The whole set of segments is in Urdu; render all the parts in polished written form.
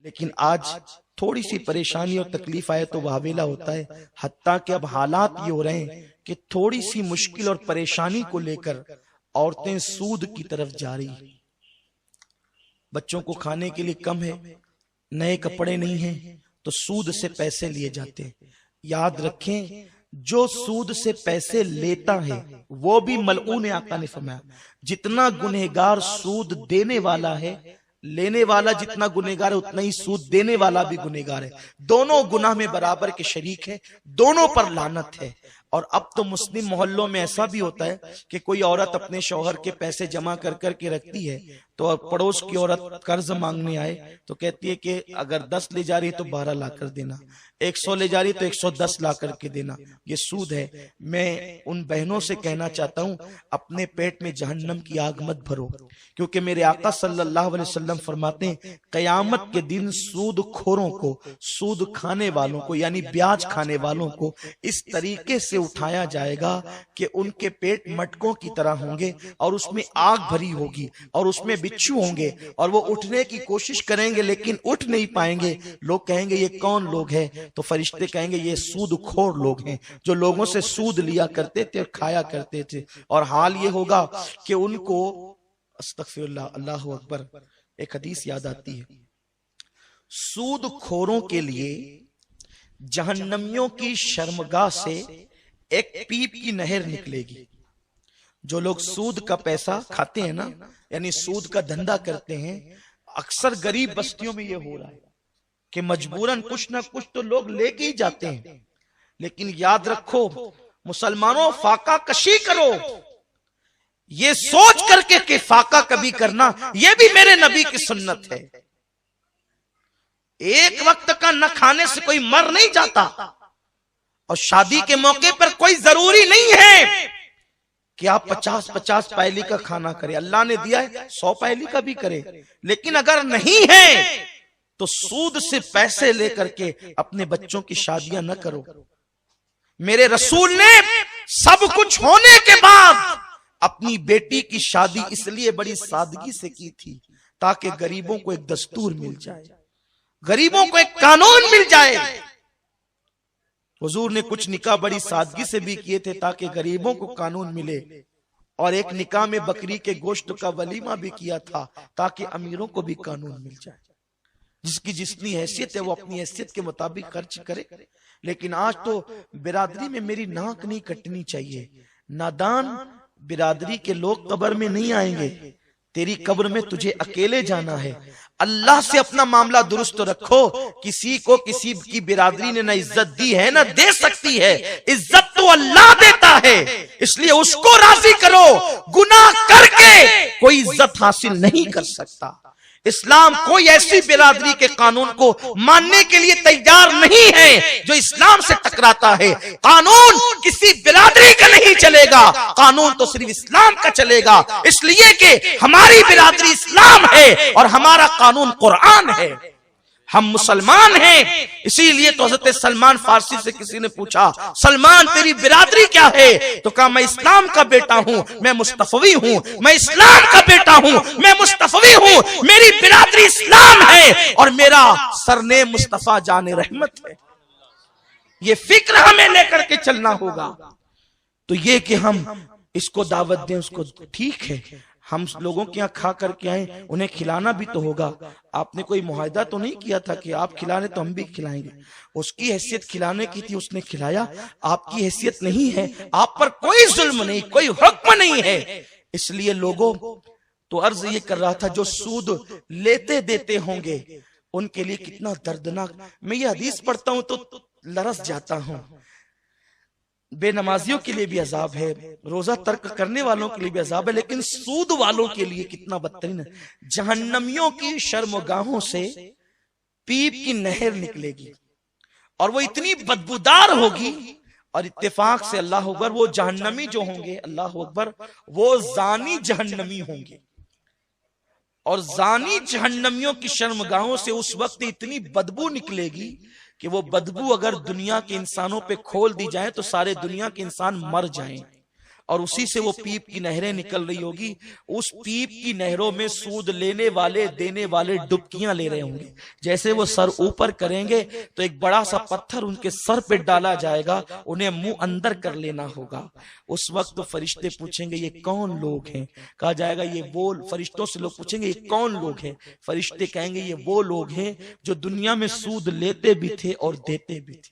لیکن آج تھوڑی سی پریشانی اور تکلیف آئے تو واویلا ہوتا ہے، حتیٰ کہ اب حالات یہ ہو رہے ہیں کہ تھوڑی سی مشکل اور پریشانی کو لے کر عورتیں سود کی طرف جا رہی ہیں۔ بچوں کو کھانے کے لیے کم ہے، نئے کپڑے نہیں ہیں تو سود سے پیسے لیے جاتے ہیں۔ یاد رکھیں، جو سود سے پیسے لیتا ہے وہ بھی ملعون ہے۔ آقا نے فرمایا جتنا گنہگار سود دینے والا ہے، لینے والا جتنا گنہگار ہے اتنا ہی سود دینے والا بھی گنہگار ہے۔ دونوں گناہ میں برابر کے شریک ہیں، دونوں پر لعنت ہے۔ اور اب تو مسلم محلوں میں ایسا بھی ہوتا ہے کہ کوئی عورت اپنے شوہر کے پیسے جمع کر کر کے رکھتی ہے تو پڑوس کی عورت قرض مانگنے آئے تو کہتی ہے کہ اگر 10 لے جا رہی ہے تو 12 لا کر دینا، 100 لے جا رہی ہے تو 110 لا کر کے دینا۔ یہ سود ہے۔ میں ان بہنوں سے کہنا چاہتا ہوں اپنے پیٹ میں جہنم کی آگ مت بھرو، کیونکہ میرے آقا صلی اللہ علیہ وسلم فرماتے ہیں قیامت کے دن سود خوروں کو، سود کھانے والوں کو یعنی بیاج کھانے والوں کو اس طریقے سے اٹھایا جائے گا کہ ان کے پیٹ مٹکوں کی طرح ہوں گے اور اس میں آگ بھری ہوگی اور اس میں بچھو ہوں گے اور وہ اٹھنے کی کوشش کریں گے لیکن اٹھ نہیں پائیں گے۔ لوگ کہیں گے یہ کون لوگ ہیں؟ تو فرشتے کہیں گے یہ سود خور لوگ ہیں جو لوگوں سے سود لیا کرتے تھے اور کھایا کرتے تھے۔ اور حال یہ ہوگا کہ ان کو استغفر اللہ، اللہ اکبر، ایک حدیث یاد آتی ہے، سود خوروں کے لیے جہنمیوں کی شرمگاہ سے ایک پیپ کی نہر نکلے گی۔ جو لوگ سود کا پیسہ کھاتے ہیں نا، یعنی سود کا دھندا کرتے ہیں، اکثر غریب بستیوں میں یہ ہو رہا ہے کہ مجبوراً کچھ نہ کچھ تو لوگ لے کے ہی جاتے ہیں۔ لیکن یاد رکھو مسلمانوں، فاقہ کشی کرو، یہ سوچ کر کے کہ فاقہ کبھی کرنا، یہ بھی میرے نبی کی سنت ہے۔ ایک وقت کا نہ کھانے سے کوئی مر نہیں جاتا، اور شادی کے موقع پر کوئی ضروری نہیں ہے کہ آپ 50 پہلی کا کھانا کرے۔ اللہ نے دیا ہے 100 پہلی کا بھی کرے، لیکن اگر نہیں ہے تو سود سے پیسے لے کر کے اپنے بچوں کی شادیاں نہ کرو۔ میرے رسول نے سب کچھ ہونے کے بعد اپنی بیٹی کی شادی اس لیے بڑی سادگی سے کی تھی تاکہ غریبوں کو ایک دستور مل جائے، غریبوں کو ایک قانون مل جائے۔ حضور نے کچھ نکاح بڑی سادگی سے بھی کیے تھے تاکہ غریبوں کو قانون ملے، اور ایک نکاح میں بکری کے گوشت کا ولیمہ بھی کیا تھا تاکہ امیروں کو بھی قانون مل جائے۔ جس کی جتنی حیثیت ہے وہ اپنی حیثیت کے مطابق خرچ کرے۔ لیکن آج تو برادری میں میری ناک نہیں کٹنی چاہیے۔ نادان برادری کے لوگ قبر میں نہیں آئیں گے، تیری قبر میں تجھے اکیلے جانا ہے۔ اللہ سے اپنا معاملہ درست رکھو۔ کسی کو کسی کی برادری نے نہ عزت دی ہے نہ دے سکتی ہے، عزت تو اللہ دیتا ہے، اس لیے اس کو راضی کرو۔ گناہ کر کے کوئی عزت حاصل نہیں کر سکتا۔ اسلام کوئی ایسی برادری کے قانون کو ماننے کے لیے تیار نہیں ہے جو اسلام سے ٹکراتا ہے۔ قانون کسی برادری کا نہیں چلے گا، قانون تو صرف اسلام کا چلے گا، اس لیے کہ ہماری برادری اسلام ہے اور ہمارا قانون قرآن ہے۔ ہم مسلمان ہیں، اسی لیے تو حضرت سلمان فارسی سے کسی نے پوچھا سلمان تیری برادری کیا ہے؟ تو کہا میں اسلام کا بیٹا ہوں، میں مصطفی ہوں، میں اسلام کا بیٹا ہوں، میں مصطفی ہوں، میری برادری اسلام ہے اور میرا سرنیم مصطفیٰ جان رحمت ہے۔ یہ فکر ہمیں لے کر کے چلنا ہوگا۔ تو یہ کہ ہم اس کو دعوت دیں، اس کو ٹھیک ہے، ہم لوگوں کے یہاں کھا کر کے آئیں، انہیں کھلانا بھی تو ہوگا۔ آپ نے کوئی معاہدہ تو نہیں کیا تھا کہ آپ کھلانے تو ہم بھی کھلائیں گے۔ اس کی حیثیت کھلانے کی تھی، اس نے کھلایا، آپ کی حیثیت نہیں ہے، آپ پر کوئی ظلم نہیں، کوئی حکم نہیں ہے۔ اس لیے لوگوں تو عرض یہ کر رہا تھا جو سود لیتے دیتے ہوں گے ان کے لیے کتنا دردناک۔ میں یہ حدیث پڑھتا ہوں تو لرز جاتا ہوں۔ بے نمازیوں کے لیے بھی عذاب ہے، روزہ ترک کرنے والوں کے لیے بھی عذاب ہے، لیکن سود والوں کے لیے کتنا بدترین ہے۔ جہنمیوں کی شرمگاہوں سے پیپ کی نہر نکلے گی اور وہ اتنی بدبودار ہوگی، اور اتفاق سے اللہ اکبر وہ جہنمی جو ہوں گے، اللہ اکبر، وہ زانی جہنمی ہوں گے۔ اور زانی جہنمیوں کی شرمگاہوں سے اس وقت اتنی بدبو نکلے گی کہ وہ بدبو اگر دنیا کے انسانوں پہ کھول دی جائے تو سارے دنیا کے انسان مر جائیں۔ اور اسی سے وہ پیپ کی نہریں نکل رہی ہوگی. اس پیپ کی نہروں میں سود لینے والے دینے والے ڈبکیاں لے رہے ہوں گے. جیسے وہ سر اوپر کریں گے تو ایک بڑا سا پتھر ان کے سر پہ ڈالا جائے گا, انہیں منہ اندر کر لینا ہوگا. اس وقت فرشتے پوچھیں گے یہ کون لوگ ہیں؟ کہا جائے گا یہ وہ, فرشتوں سے لوگ پوچھیں گے یہ کون لوگ ہیں؟ فرشتے کہیں گے یہ وہ لوگ ہیں جو دنیا میں سود لیتے بھی تھے اور دیتے بھی تھے.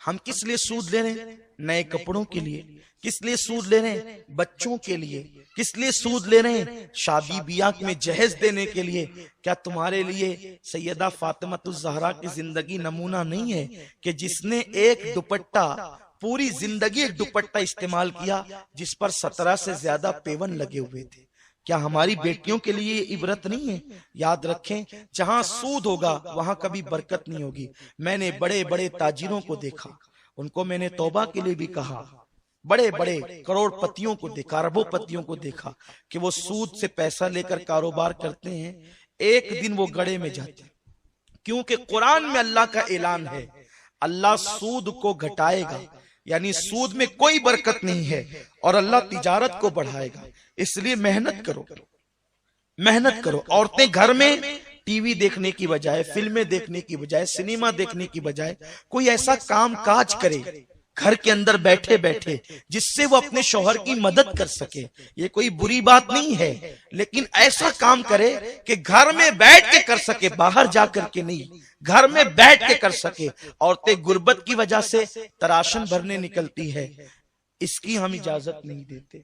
ہم کس لیے سود لے رہے ہیں؟ نئے کپڑوں کے لیے. کس لیے سود لے رہے ہیں؟ بچوں کے لیے. کس لیے سود لے رہے ہیں؟ شادی بیاہ میں جہیز دینے کے لیے. کیا تمہارے لیے سیدہ فاطمہ الزہرا کی زندگی نمونہ نہیں ہے کہ جس نے ایک دوپٹہ, پوری زندگی ایک دوپٹہ استعمال کیا جس پر 17 سے زیادہ پیون لگے ہوئے تھے؟ کیا ہماری بیٹیوں کے لیے یہ عبرت نہیں ہے؟ یاد رکھیں, جہاں سود ہوگا وہاں کبھی برکت نہیں ہوگی. میں نے بڑے بڑے تاجروں کو دیکھا, ان کو میں نے توبہ کے لیے بھی کہا. بڑے بڑے کروڑ پتیوں کو دیکھا, اربوں پتیوں کو دیکھا کہ وہ سود سے پیسہ لے کر کاروبار کرتے ہیں. ایک دن وہ گڑے میں جاتے ہیں, کیونکہ قرآن میں اللہ کا اعلان ہے اللہ سود کو گھٹائے گا, یعنی سود میں کوئی برکت نہیں ہے, اور اللہ تجارت کو بڑھائے گا. اس لیے محنت کرو, محنت کرو. عورتیں گھر میں ٹی وی دیکھنے کی بجائے, فلمیں دیکھنے کی بجائے, سنیما دیکھنے کی بجائے کوئی ایسا کام کاج کرے گھر کے اندر بیٹھے بیٹھے جس سے وہ اپنے شوہر کی مدد کر سکے. یہ کوئی بری بات نہیں ہے, لیکن ایسا کام کرے کہ گھر میں بیٹھ کے کر سکے, باہر جا کر کے نہیں, گھر میں بیٹھ کے کر سکے. عورتیں غربت کی وجہ سے تراشن بھرنے نکلتی ہے, اس کی ہم اجازت نہیں دیتے,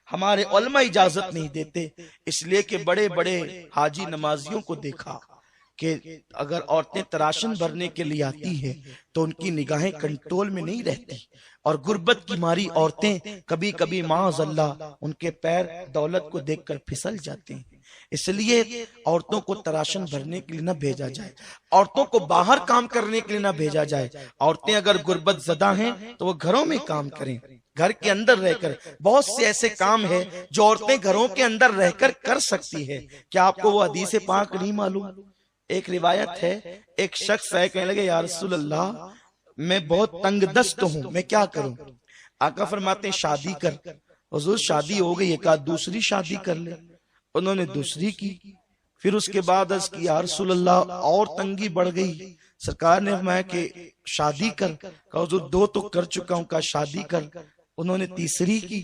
ہمارے علماء اجازت نہیں دیتے. اس لیے کہ بڑے بڑے حاجی نمازیوں کو دیکھا کہ اگر عورتیں تراشن بھرنے کے لیے آتی ہیں تو ان کی نگاہیں کنٹرول میں نہیں رہتی, اور غربت کی ماری عورتیں کبھی کبھی معاذ اللہ ان کے پیر دولت کو دیکھ کر پھسل جاتے ہیں. اس لیے عورتوں کو تراشن بھرنے کے لیے نہ بھیجا جائے, عورتوں کو باہر کام کرنے کے لیے نہ بھیجا جائے. عورتیں اگر غربت زدہ ہیں تو وہ گھروں میں کام کریں, گھر کے اندر رہ کر. بہت سے ایسے کام ہیں جو عورتیں گھروں کے اندر رہ کر کر سکتی ہے. کیا آپ کو وہ حدیث پاک نہیں معلوم؟ ایک روایت ہے, ایک شخص ہے کہنے لگے یا رسول اللہ میں بہت تنگ دست ہوں, میں کیا کروں؟ آقا فرماتے ہیں شادی کر. حضور شادی ہو گئی, ایک آدھ دوسری شادی کر لے. انہوں نے دوسری کی. پھر اس کے بعد عرض کی یا رسول اللہ اور تنگی بڑھ گئی. سرکار نے فرمایا کہ شادی کر. کہا حضور 2 تو کر چکا ہوں. کہا شادی کر. انہوں نے تیسری کی.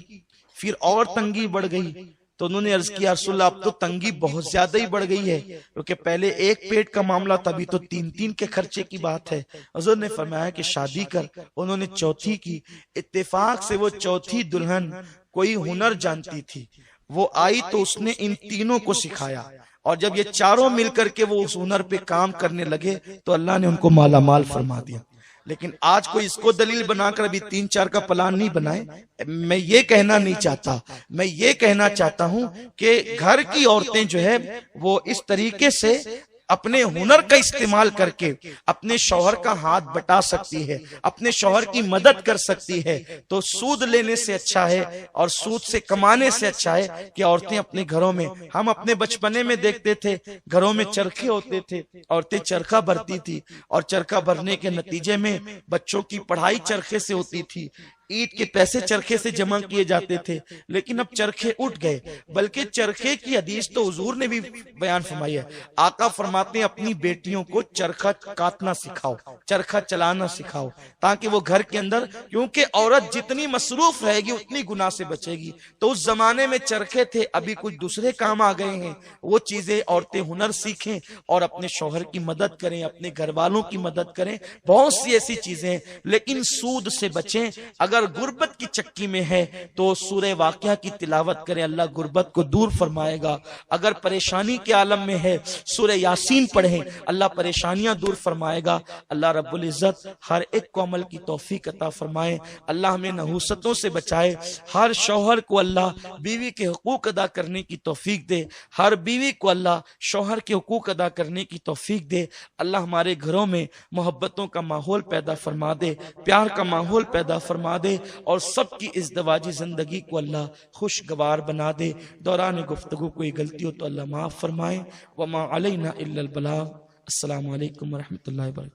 پھر اور تنگی بڑھ گئی تو انہوں نے عرض کیا رسول اللہ اب تو تنگی بہت زیادہ ہی بڑھ گئی ہے, کیونکہ پہلے ایک پیٹ کا معاملہ تھا, ابھی تو 3 کے خرچے کی بات ہے. حضور نے فرمایا کہ شادی کر. انہوں نے چوتھی کی. اتفاق سے وہ چوتھی دلہن کوئی ہنر جانتی تھی, وہ آئی تو اس نے ان تینوں کو سکھایا, اور جب یہ چاروں مل کر کے وہ اس ہنر پہ کام کرنے لگے تو اللہ نے ان کو مالا مال فرما دیا. لیکن آج کوئی اس کو دلیل بنا کر ابھی 3-4 کا پلان نہیں بنائے. میں یہ کہنا نہیں چاہتا, میں یہ کہنا چاہتا ہوں کہ گھر کی عورتیں جو ہے وہ اس طریقے سے اپنے ہنر کا استعمال کر کے اپنے شوہر کا ہاتھ بٹا سکتی ہے, اپنے شوہر کی مدد کر سکتی ہے. تو سود لینے سے اچھا ہے اور سود سے کمانے سے اچھا ہے کہ عورتیں اپنے گھروں میں, ہم اپنے بچپنے میں دیکھتے تھے گھروں میں چرخے ہوتے تھے, عورتیں چرخہ بھرتی تھی, اور چرخہ بھرنے کے نتیجے میں بچوں کی پڑھائی چرخے سے ہوتی تھی, عید کے پیسے چرخے سے جمع کیے جاتے تھے. لیکن اب چرخے اٹھ گئے, بلکہ چرخے کی حدیث تو حضور نے بھی بیان فرمائی ہے. آقا فرماتے ہیں اپنی بیٹیوں کو چرخہ کاٹنا سکھاؤ, چرخہ چلانا سکھاؤ, تاکہ وہ گھر کے اندر, کیونکہ عورت جتنی مصروف رہے گی اتنی گناہ سے بچے گی. تو اس زمانے میں چرخے تھے, ابھی کچھ دوسرے کام آ گئے ہیں. وہ چیزیں عورتیں ہنر سیکھیں اور اپنے شوہر کی مدد کریں, اپنے گھر والوں کی مدد کریں. بہت سی ایسی چیزیں ہیں, لیکن سود سے بچیں. اگر غربت کی چکی میں ہے تو سورہ واقعہ کی تلاوت کریں, اللہ غربت کو دور فرمائے گا. اگر پریشانی کے عالم میں ہے سورہ یاسین پڑھیں, اللہ پریشانیاں دور فرمائے گا. اللہ رب العزت ہر ایک کو عمل کی توفیق عطا فرمائے. اللہ ہمیں نحوستوں سے بچائے. ہر شوہر کو اللہ بیوی کے حقوق ادا کرنے کی توفیق دے, ہر بیوی کو اللہ شوہر کے حقوق ادا کرنے کی توفیق دے. اللہ ہمارے گھروں میں محبتوں کا ماحول پیدا فرما دے, پیار کا ماحول پیدا فرما دے, اور سب کی ازدواجی زندگی کو اللہ خوشگوار بنا دے. دوران گفتگو کوئی غلطی ہو تو اللہ معاف فرمائے. وما علینا الا البلاغ. السلام علیکم ورحمۃ اللہ وبرکاتہ.